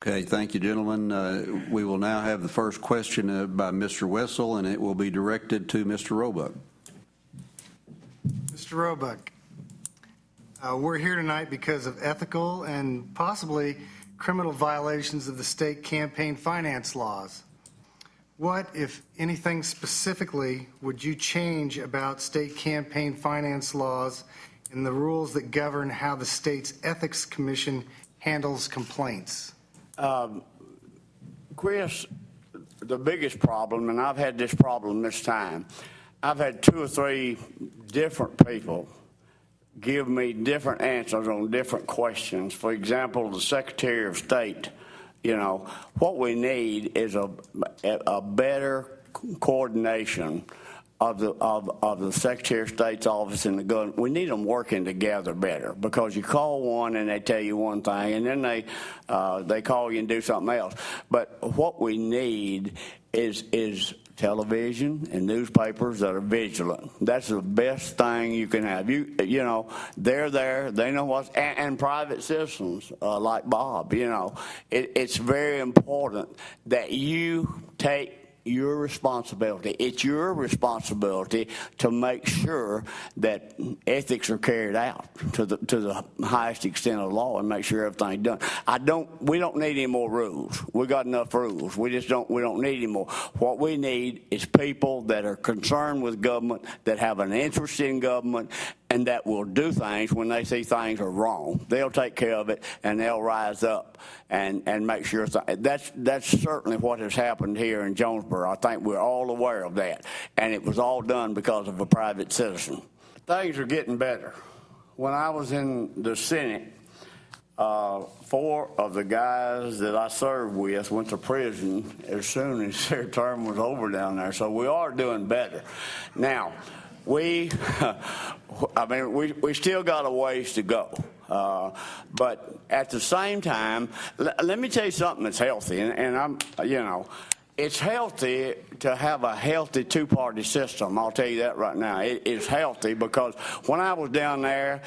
Okay, thank you, gentlemen. We will now have the first question by Mr. Wessel, and it will be directed to Mr. Roebuck. Mr. Roebuck, we're here tonight because of ethical and possibly criminal violations of the state campaign finance laws. What, if anything specifically, would you change about state campaign finance laws and the rules that govern how the state's Ethics Commission handles complaints? Chris, the biggest problem, and I've had this problem this time, I've had 2 or 3 different people give me different answers on different questions. For example, the Secretary of State, you know, what we need is a better coordination of the Secretary of State's office and the government. We need them working together better, because you call one and they tell you one thing, and then they call you and do something else. But what we need is television and newspapers that are vigilant. That's the best thing you can have. You know, they're there, they know what's, and private citizens like Bob, you know. It's very important that you take your responsibility. It's your responsibility to make sure that ethics are carried out to the highest extent of law and make sure everything's done. We don't need any more rules. We got enough rules. We don't need any more. What we need is people that are concerned with government, that have an interest in government, and that will do things when they see things are wrong. They'll take care of it, and they'll rise up and make sure. That's certainly what has happened here in Jonesboro. I think we're all aware of that, and it was all done because of a private citizen. Things are getting better. When I was in the Senate, 4 of the guys that I served with went to prison as soon as their term was over down there, so we are doing better. Now, we still got a ways to go. But at the same time, let me tell you something that's healthy, and it's healthy to have a healthy 2-party system. I'll tell you that right now. It is healthy, because when I was down there,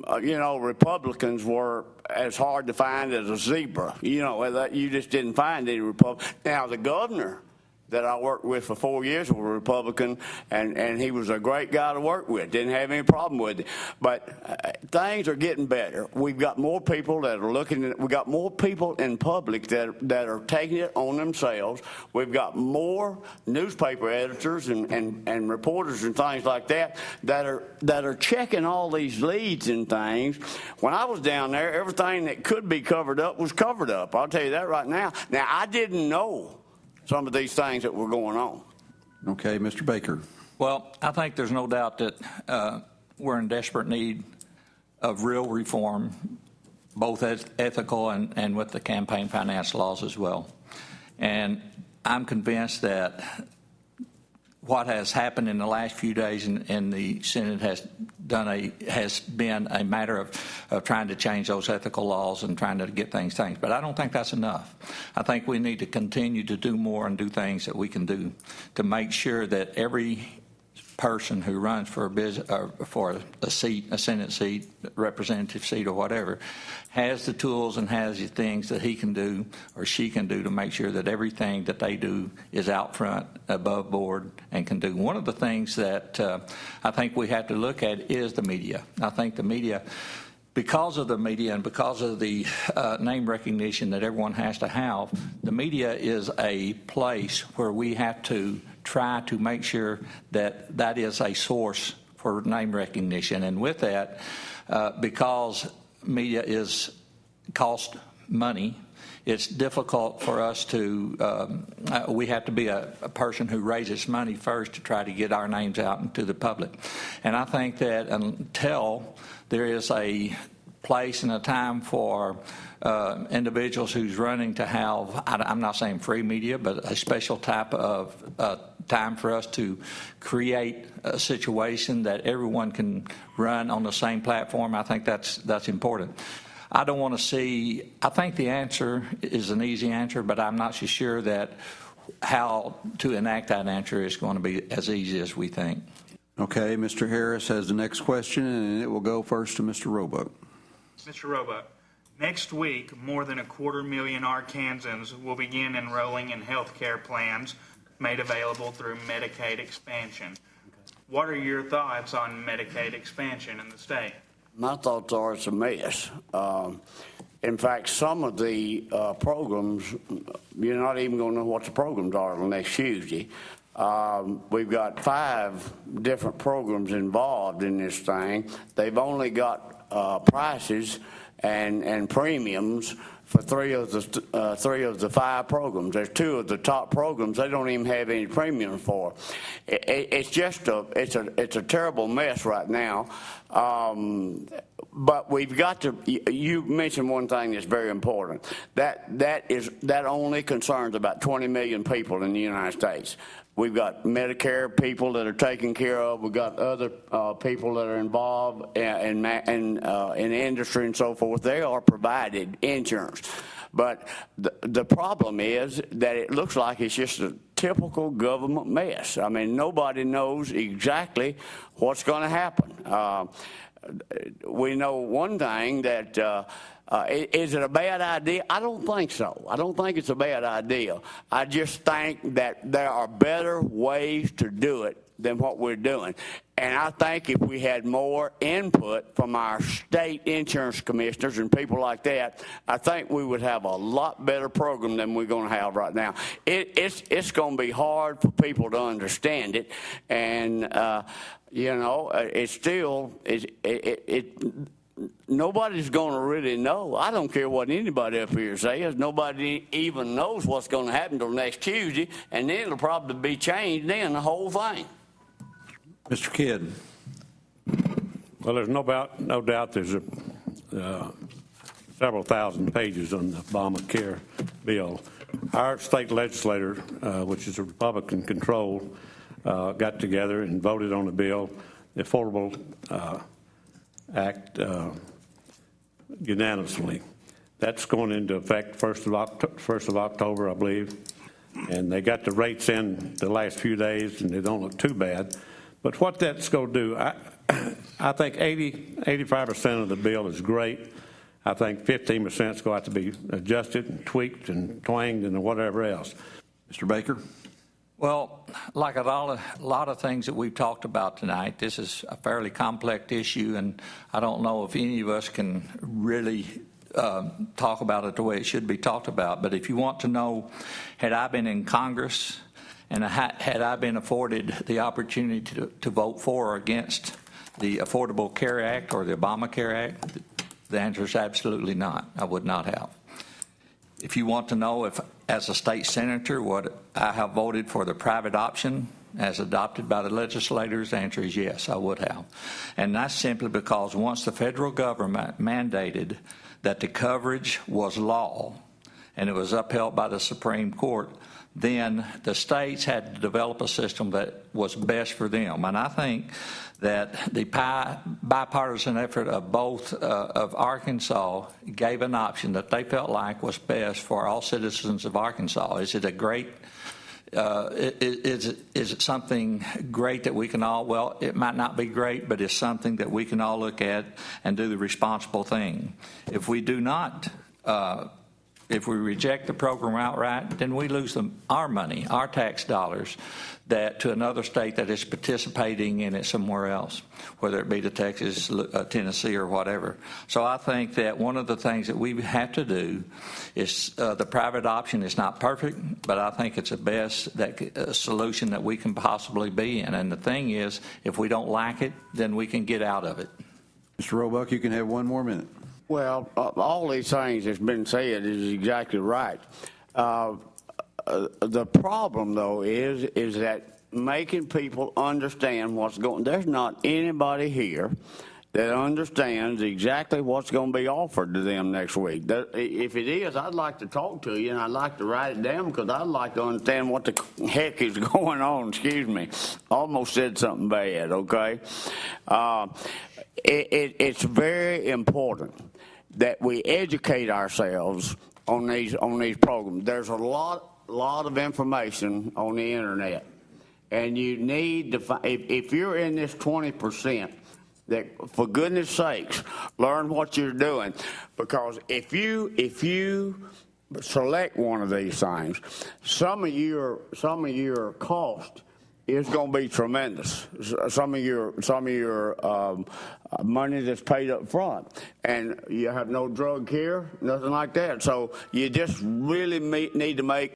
Republicans were as hard to find as a zebra. You just didn't find any Republicans. Now, the governor that I worked with for 4 years was a Republican, and he was a great guy to work with. Didn't have any problem with it. But things are getting better. We've got more people that are looking at. We've got more people in public that are taking it on themselves. We've got more newspaper editors and reporters and things like that are checking all these leads and things. When I was down there, everything that could be covered up was covered up. I'll tell you that right now. Now, I didn't know some of these things that were going on. Okay, Mr. Baker. Well, I think there's no doubt that we're in desperate need of real reform, both ethical and with the campaign finance laws as well. And I'm convinced that what has happened in the last few days in the Senate has been a matter of trying to change those ethical laws and trying to get things changed. But I don't think that's enough. I think we need to continue to do more and do things that we can do to make sure that every person who runs for a seat, a Senate seat, representative seat, or whatever, has the tools and has the things that he can do or she can do to make sure that everything that they do is out front, above board, and can do. One of the things that I think we have to look at is the media. I think the media, because of the media and because of the name recognition that everyone has to have, the media is a place where we have to try to make sure that that is a source for name recognition. And with that, because media cost money, it's difficult for us to, we have to be a person who raises money first to try to get our names out into the public. And I think that until there is a place and a time for individuals who's running to have, I'm not saying free media, but a special type of time for us to create a situation that everyone can run on the same platform. I think that's important. I don't want to see, I think the answer is an easy answer, but I'm not so sure that how to enact that answer is going to be as easy as we think. Okay, Mr. Harris has the next question, and it will go first to Mr. Roebuck. Mr. Roebuck, Next week, more than 250,000 Arkansans will begin enrolling in health care plans made available through Medicaid expansion. What are your thoughts on Medicaid expansion in the state? My thoughts are it's a mess. In fact, some of the programs, you're not even going to know what the programs are until next Tuesday. We've got 5 different programs involved in this thing. They've only got prices and premiums for 3 of the 5 programs. There's 2 of the top programs they don't even have any premiums for. It's just it's a terrible mess right now. But we've got to. You mentioned one thing that's very important. That only concerns about 20 million people in the United States. We've got Medicare people that are taken care of. We've got other people that are involved in industry and so forth. They are provided insurance. But the problem is that it looks like it's just a typical government mess. I mean, nobody knows exactly what's going to happen. We know one thing that is it a bad idea? I don't think so. I don't think it's a bad idea. I just think that there are better ways to do it than what we're doing. And I think if we had more input from our state insurance commissioners and people like that, I think we would have a lot better program than we're going to have right now. It's going to be hard for people to understand it, and it's still nobody's going to really know. I don't care what anybody up here says. Nobody even knows what's going to happen till next Tuesday, and then it'll probably be changed then, the whole thing. Mr. Kidd. Well, there's no doubt there's several thousand pages on the Obamacare bill. Our state legislator, which is a Republican control, got together and voted on the bill, the Affordable Act, unanimously. That's going into effect 1st of October, I believe. And they got the rates in the last few days, and they don't look too bad. But what that's going to do, I think 85% of the bill is great. I think 15% is going to have to be adjusted and tweaked and twanged and whatever else. Mr. Baker? Well, like a lot of things that we've talked about tonight, this is a fairly complex issue, and I don't know if any of us can really talk about it the way it should be talked about. But if you want to know, had I been in Congress and had I been afforded the opportunity to vote for or against the Affordable Care Act or the Obamacare Act, the answer is absolutely not. I would not have. If you want to know if, as a state senator, what I have voted for the private option as adopted by the legislators, the answer is yes, I would have. And that's simply because once the federal government mandated that the coverage was law and it was upheld by the Supreme Court, then the states had to develop a system that was best for them. And I think that the bipartisan effort of both of Arkansas gave an option that they felt like was best for all citizens of Arkansas. Is it a great, is it something great that we can all, well, it might not be great, but it's something that we can all look at and do the responsible thing. If we do not, if we reject the program outright, then we lose our money, our tax dollars, that to another state that is participating in it somewhere else, whether it be to Texas, Tennessee, or whatever. So I think that one of the things that we have to do is the private option is not perfect, but I think it's the best solution that we can possibly be in. And the thing is, if we don't like it, then we can get out of it. Mr. Roebuck, you can have 1 more minute. Well, all these things that's been said is exactly right. The problem, though, is that making people understand what's going. There's not anybody here that understands exactly what's going to be offered to them next week. If it is, I'd like to talk to you, and I'd like to write it down because I'd like to understand what the heck is going on. Excuse me. Almost said something bad, okay? It's very important that we educate ourselves on these programs. There's a lot of information on the internet, and you need to find, if you're in this 20%, that, for goodness sakes, learn what you're doing, because if you select one of these things, some of your cost is going to be tremendous. Some of your money that's paid up front, and you have no drug care, nothing like that. So you just really need to make